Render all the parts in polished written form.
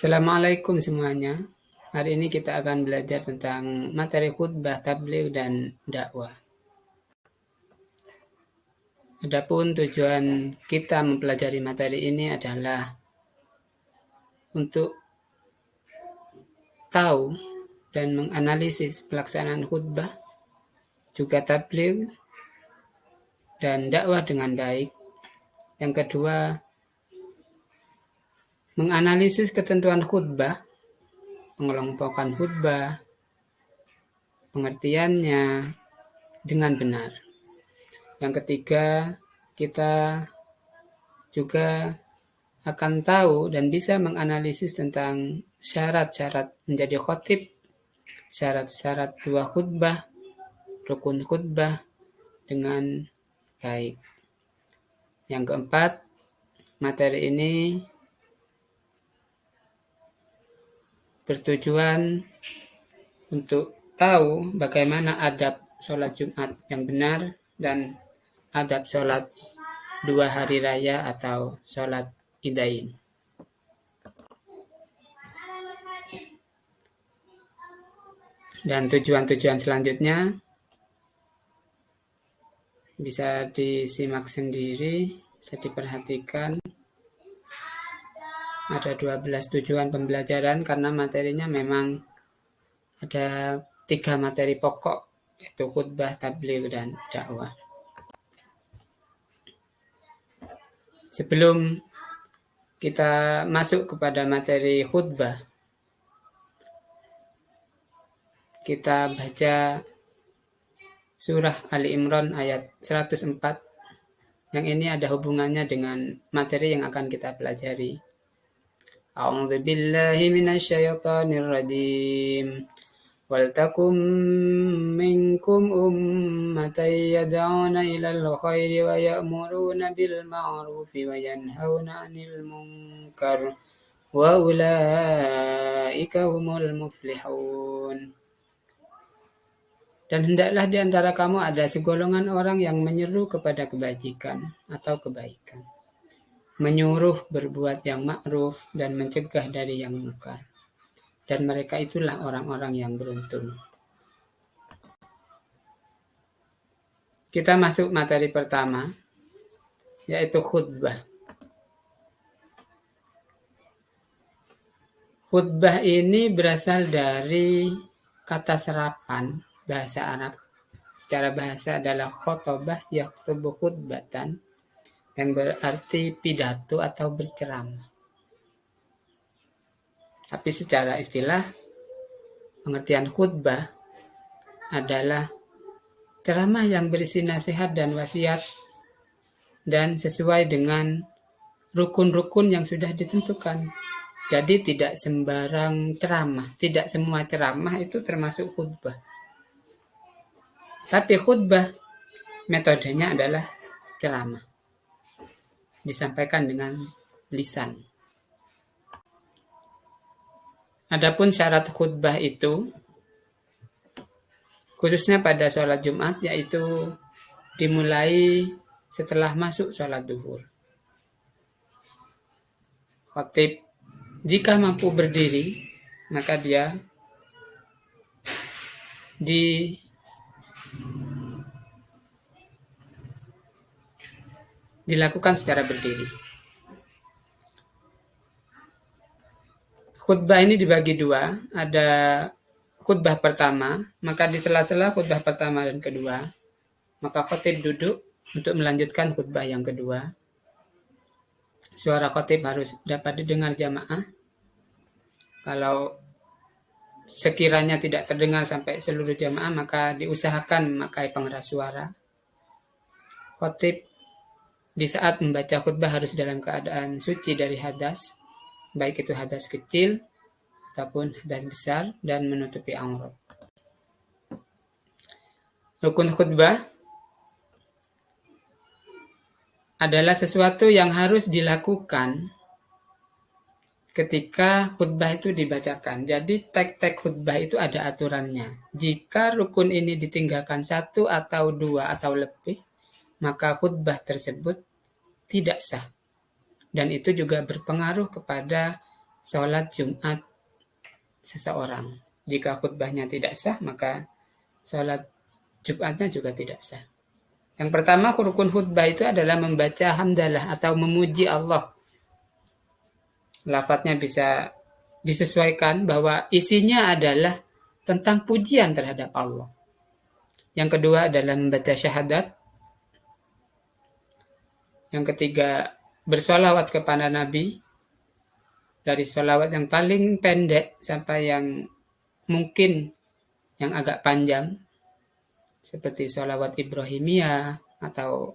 Assalamualaikum semuanya. Hari ini kita akan belajar tentang materi khutbah, tabligh, dan dakwah. Adapun tujuan kita mempelajari materi ini adalah untuk tahu dan menganalisis pelaksanaan khutbah, juga tabligh, dan dakwah dengan baik. Yang kedua, menganalisis ketentuan khutbah, pengelompokan khutbah, pengertiannya dengan benar. Yang ketiga, kita juga akan tahu dan bisa menganalisis tentang syarat-syarat menjadi khatib, syarat-syarat dua khutbah, rukun khutbah dengan baik. Yang keempat, materi ini bertujuan untuk tahu bagaimana adab sholat Jumat yang benar dan adab sholat 2 hari raya atau sholat Idain. Dan tujuan-tujuan selanjutnya bisa disimak sendiri, bisa diperhatikan. Ada 12 tujuan pembelajaran karena materinya memang ada 3 materi pokok, yaitu khutbah, tabligh, dan dakwah. Sebelum kita masuk kepada materi khutbah, kita baca surah Ali Imran ayat 104. Yang ini ada hubungannya dengan materi yang akan kita pelajari. A'udzu billahi minasyaitonir rajim. Waltakum minkum ummatan yad'una ilal khairi wa ya'muruna bil ma'rufi wa yanhauna 'anil munkar wa ulaika humul muflihun. Dan hendaklah di antara kamu ada segolongan orang yang menyeru kepada kebajikan atau kebaikan, menyuruh berbuat yang ma'ruf dan mencegah dari yang munkar. Dan mereka itulah orang-orang yang beruntung. Kita masuk materi pertama, yaitu khutbah. Khutbah ini berasal dari kata serapan bahasa Arab. Secara bahasa adalah khotobah yakhtubu khutbatan, yang berarti pidato atau berceramah. Tapi secara istilah, pengertian khutbah adalah ceramah yang berisi nasihat dan wasiat dan sesuai dengan rukun-rukun yang sudah ditentukan. Jadi tidak sembarang ceramah, tidak semua ceramah itu termasuk khutbah. Tapi khutbah metodenya adalah ceramah, disampaikan dengan lisan. Adapun syarat khutbah itu, khususnya pada sholat Jumat, yaitu dimulai setelah masuk sholat duhur. Khatib jika mampu berdiri, maka dia dilakukan secara berdiri. Khutbah ini dibagi dua, ada khutbah pertama, maka di sela-sela khutbah pertama dan kedua, maka khatib duduk untuk melanjutkan khutbah yang kedua. Suara khatib harus dapat didengar jamaah. Kalau sekiranya tidak terdengar sampai seluruh jamaah, maka diusahakan memakai pengeras suara. Khatib di saat membaca khutbah harus dalam keadaan suci dari hadas, baik itu hadas kecil ataupun hadas besar, dan menutupi aurat. Rukun khutbah adalah sesuatu yang harus dilakukan ketika khutbah itu dibacakan. Jadi teks-teks khutbah itu ada aturannya. Jika rukun ini ditinggalkan 1 atau 2 atau lebih, maka khutbah tersebut tidak sah. Dan itu juga berpengaruh kepada sholat Jumat seseorang. Jika khutbahnya tidak sah, maka sholat Jumatnya juga tidak sah. Yang pertama, rukun khutbah itu adalah membaca hamdalah atau memuji Allah. Lafadznya bisa disesuaikan bahwa isinya adalah tentang pujian terhadap Allah. Yang kedua adalah membaca syahadat. Yang ketiga, bersolawat kepada Nabi. Dari solawat yang paling pendek sampai yang mungkin yang agak panjang. Seperti solawat Ibrahimiyah atau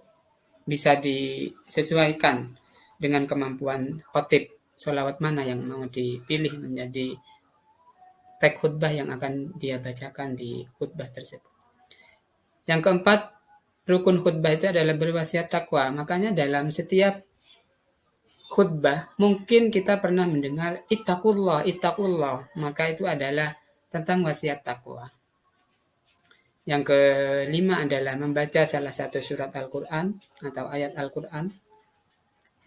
bisa disesuaikan dengan kemampuan khotib. Solawat mana yang mau dipilih menjadi teks khutbah yang akan dia bacakan di khutbah tersebut. Yang keempat, rukun khutbah itu adalah berwasiat takwa. Makanya dalam setiap khutbah mungkin kita pernah mendengar ittaqullah, ittaqullah. Maka itu adalah tentang wasiat takwa. Yang kelima adalah membaca salah satu surat Al-Quran atau ayat Al-Quran.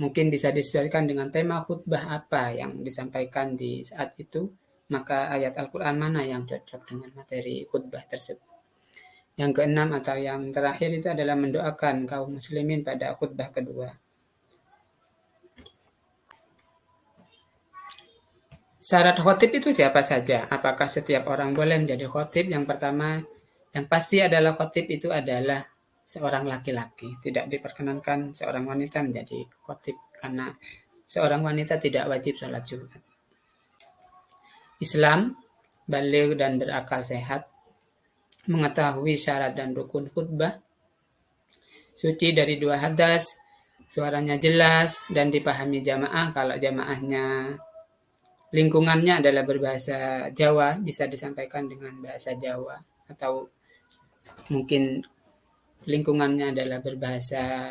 Mungkin bisa disesuaikan dengan tema khutbah apa yang disampaikan di saat itu. Maka ayat Al-Quran mana yang cocok dengan materi khutbah tersebut. Yang keenam atau yang terakhir itu adalah mendoakan kaum muslimin pada khutbah kedua. Syarat khotib itu siapa saja? Apakah setiap orang boleh menjadi khotib? Yang pertama, yang pasti adalah khotib itu adalah seorang laki-laki. Tidak diperkenankan seorang wanita menjadi khotib karena seorang wanita tidak wajib sholat Jumat. Islam, baligh dan berakal sehat, mengetahui syarat dan rukun khutbah, suci dari 2 hadas, suaranya jelas dan dipahami jamaah. Kalau jamaahnya lingkungannya adalah berbahasa Jawa, bisa disampaikan dengan bahasa Jawa, atau mungkin lingkungannya adalah berbahasa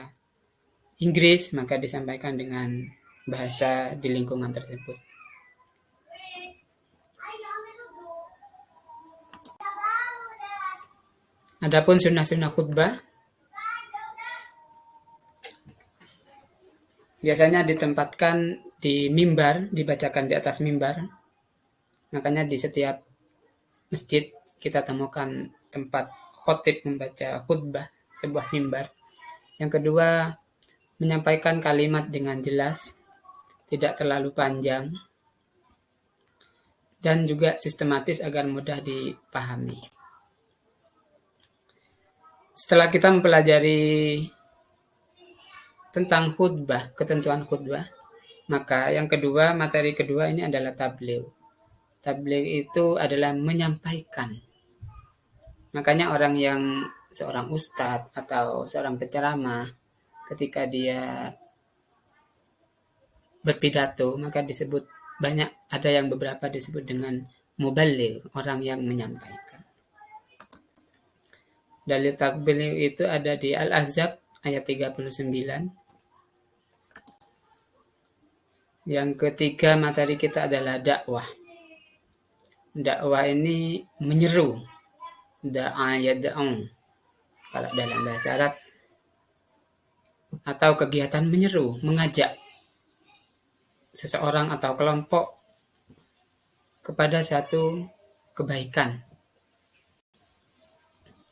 Inggris, maka disampaikan dengan bahasa di lingkungan tersebut. Adapun sunnah-sunnah khutbah biasanya ditempatkan di mimbar, dibacakan di atas mimbar. Makanya di setiap masjid kita temukan tempat khotib membaca khutbah, sebuah mimbar. Yang kedua, menyampaikan kalimat dengan jelas, tidak terlalu panjang, dan juga sistematis agar mudah dipahami. Setelah kita mempelajari tentang khutbah, ketentuan khutbah, maka yang kedua, materi kedua ini adalah tabligh. Tabligh itu adalah menyampaikan. Makanya orang yang seorang ustadz atau seorang penceramah, ketika dia berpidato, maka disebut banyak, ada yang beberapa disebut dengan muballigh, orang yang menyampaikan. Dalil tabligh itu ada di Al-Ahzab ayat 39. Yang ketiga materi kita adalah dakwah. Dakwah ini menyeru. Da'a yad'u kalau dalam bahasa Arab, atau kegiatan menyeru, mengajak seseorang atau kelompok kepada satu kebaikan.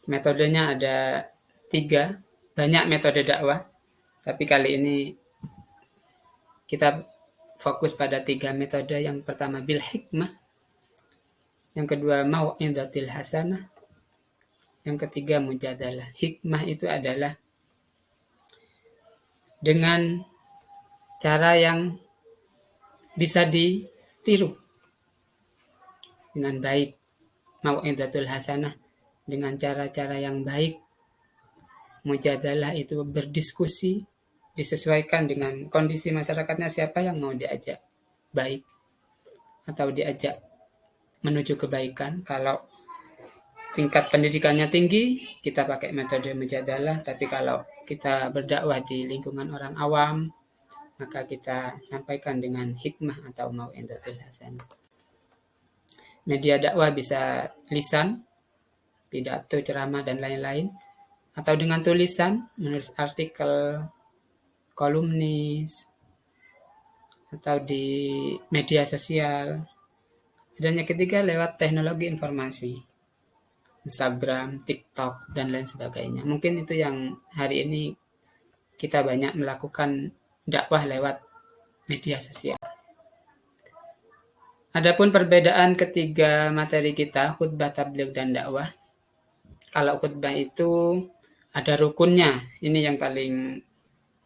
Metodenya ada 3, banyak metode dakwah, tapi kali ini kita fokus pada 3 metode. Yang pertama bil hikmah, yang kedua mau'izatil hasanah, yang ketiga mujadalah. Hikmah itu adalah dengan cara yang bisa ditiru dengan baik. Mau'izatul hasanah dengan cara-cara yang baik. Mujadalah itu berdiskusi, disesuaikan dengan kondisi masyarakatnya, siapa yang mau diajak baik atau diajak menuju kebaikan. Kalau tingkat pendidikannya tinggi, kita pakai metode mujadalah. Tapi kalau kita berdakwah di lingkungan orang awam, maka kita sampaikan dengan hikmah atau mau'izatul hasanah. Media dakwah bisa lisan, pidato, ceramah, dan lain-lain. Atau dengan tulisan, menulis artikel, kolumnis, atau di media sosial. Dan yang ketiga lewat teknologi informasi, Instagram, TikTok, dan lain sebagainya. Mungkin itu yang hari ini kita banyak melakukan dakwah lewat media sosial. Adapun perbedaan ketiga materi kita, khutbah, tabligh, dan dakwah. Kalau khutbah itu ada rukunnya, ini yang paling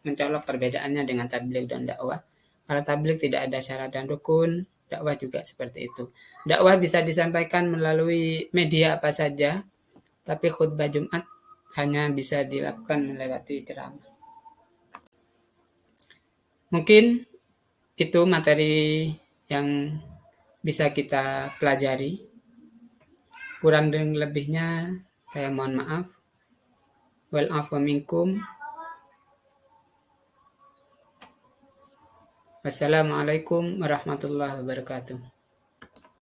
mencolok perbedaannya dengan tabligh dan dakwah. Kalau tabligh tidak ada syarat dan rukun, dakwah juga seperti itu. Dakwah bisa disampaikan melalui media apa saja, tapi khutbah Jumat hanya bisa dilakukan melewati ceramah. Mungkin itu materi yang bisa kita pelajari. Kurang dan lebihnya saya mohon maaf. Wal afu minkum. Wassalamualaikum warahmatullahi wabarakatuh.